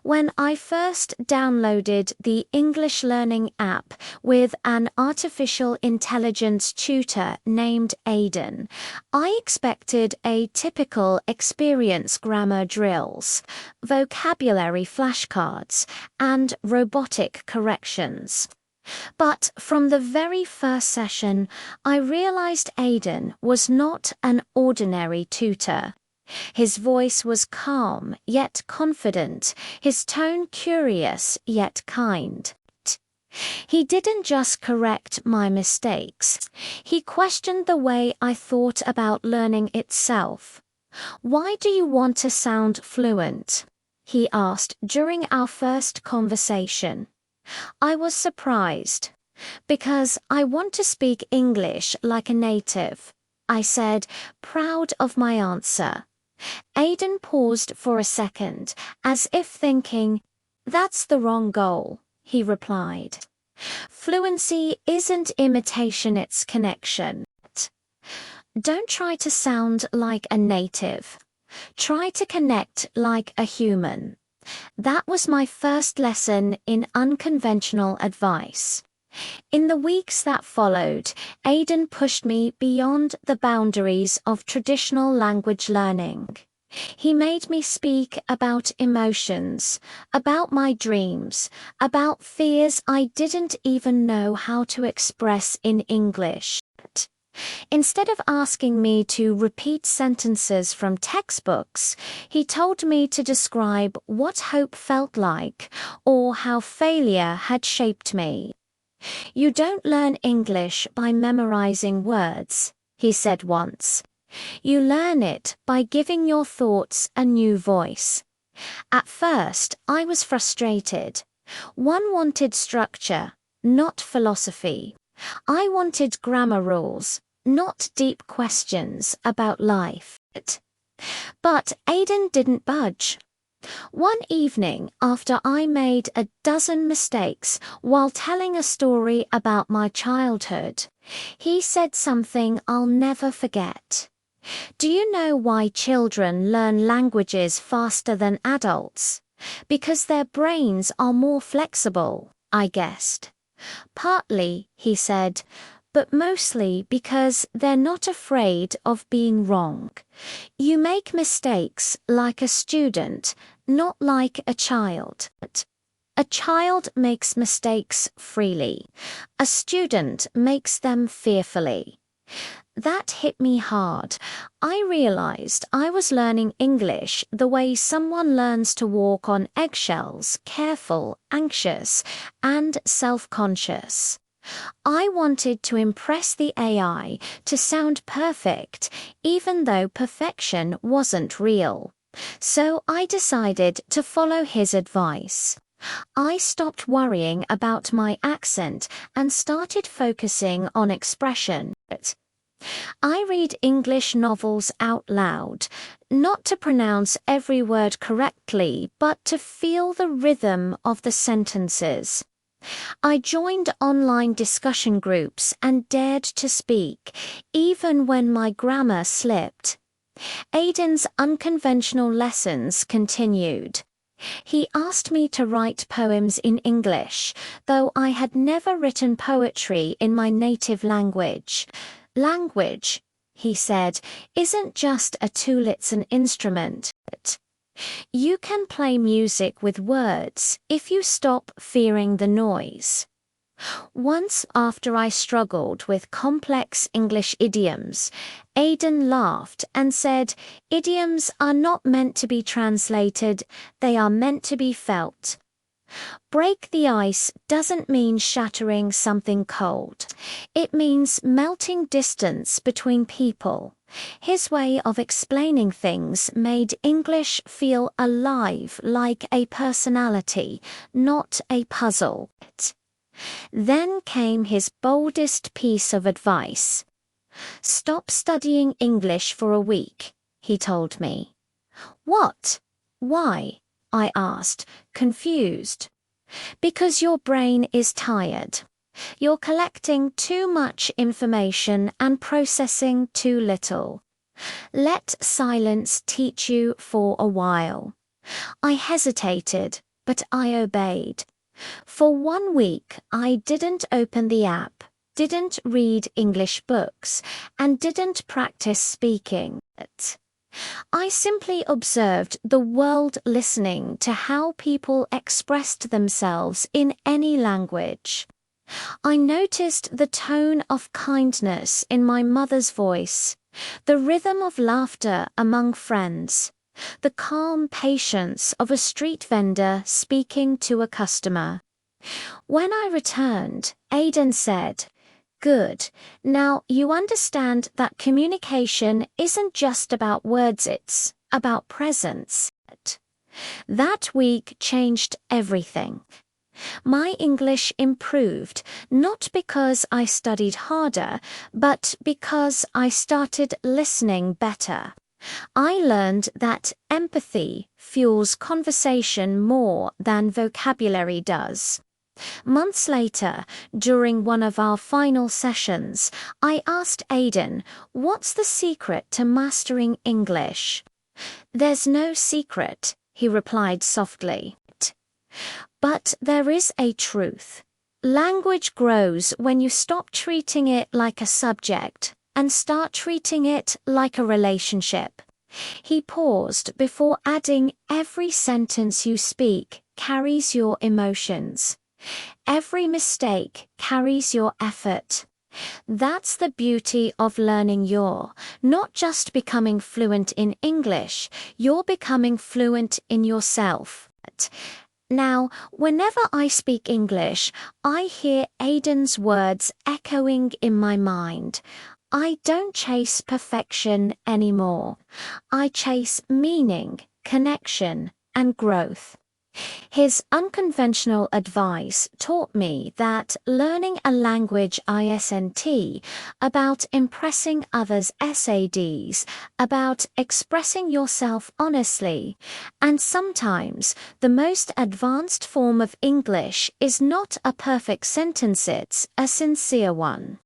when I first downloaded the English learning app with an artificial intelligence tutor named Aidan, I expected a typical experience grammar drills, vocabulary flashcards, and robotic corrections. But from the very first session, I realized Aidan was not an ordinary tutor. His voice was calm yet confident, his tone curious yet kind. He didn't just correct my mistakes, he questioned the way I thought about learning itself. "Why do you want to sound fluent?" he asked during our first conversation. I was surprised. "Because I want to speak English like a native," I said, proud of my answer. Aidan paused for a second, as if thinking, "That's the wrong goal," he replied. "Fluency isn't imitation, it's connection. Don't try to sound like a native. Try to connect like a human." That was my first lesson in unconventional advice. In the weeks that followed, Aidan pushed me beyond the boundaries of traditional language learning. He made me speak about emotions, about my dreams, about fears I didn't even know how to express in English. Instead of asking me to repeat sentences from textbooks, he told me to describe what hope felt like or how failure had shaped me. "You don't learn English by memorizing words," he said once. "You learn it by giving your thoughts a new voice." At first, I was frustrated. One wanted structure, not philosophy. I wanted grammar rules, not deep questions about life. But Aidan didn't budge. One evening, after I made a dozen mistakes while telling a story about my childhood, he said something I'll never forget. "Do you know why children learn languages faster than adults? Because their brains are more flexible," I guessed. "Partly," he said, "but mostly because they're not afraid of being wrong. You make mistakes like a student, not like a child. A child makes mistakes freely. A student makes them fearfully." That hit me hard. I realized I was learning English the way someone learns to walk on eggshells, careful, anxious, and self-conscious. I wanted to impress the AI, to sound perfect, even though perfection wasn't real. So I decided to follow his advice. I stopped worrying about my accent and started focusing on expression. I read English novels out loud, not to pronounce every word correctly, but to feel the rhythm of the sentences. I joined online discussion groups and dared to speak, even when my grammar slipped. Aidan's unconventional lessons continued. He asked me to write poems in English, though I had never written poetry in my native language. "Language," he said, "isn't just a tool, it's an instrument. You can play music with words if you stop fearing the noise." Once, after I struggled with complex English idioms, Aidan laughed and said, "Idioms are not meant to be translated, they are meant to be felt." Break the ice doesn't mean shattering something cold. It means melting distance between people. His way of explaining things made English feel alive, like a personality, not a puzzle. Then came his boldest piece of advice. "Stop studying English for a week," he told me. "What? Why?" I asked, confused. "Because your brain is tired. You're collecting too much information and processing too little. Let silence teach you for a while." I hesitated. but I obeyed. For 1 week, I didn't open the app, didn't read English books, and didn't practice speaking it. I simply observed the world listening to how people expressed themselves in any language. I noticed the tone of kindness in my mother's voice, the rhythm of laughter among friends, the calm patience of a street vendor speaking to a customer. When I returned, Aidan said, "Good. Now you understand that communication isn't just about words, it's about presence." That week changed everything. My English improved, not because I studied harder, but because I started listening better. I learned that empathy fuels conversation more than vocabulary does. Months later, during one of our final sessions, I asked Aidan, "What's the secret to mastering English?" "There's no secret," he replied softly. But there is a truth. Language grows when you stop treating it like a subject and start treating it like a relationship. He paused before adding, "Every sentence you speak carries your emotions. Every mistake carries your effort." That's the beauty of learning. You're not just becoming fluent in English, you're becoming fluent in yourself. Now, whenever I speak English, I hear Aidan's words echoing in my mind. I don't chase perfection anymore. I chase meaning, connection, and growth. His unconventional advice taught me that learning a language isn't about impressing others SADs, about expressing yourself honestly, and sometimes the most advanced form of English is not a perfect sentence, it's a sincere one.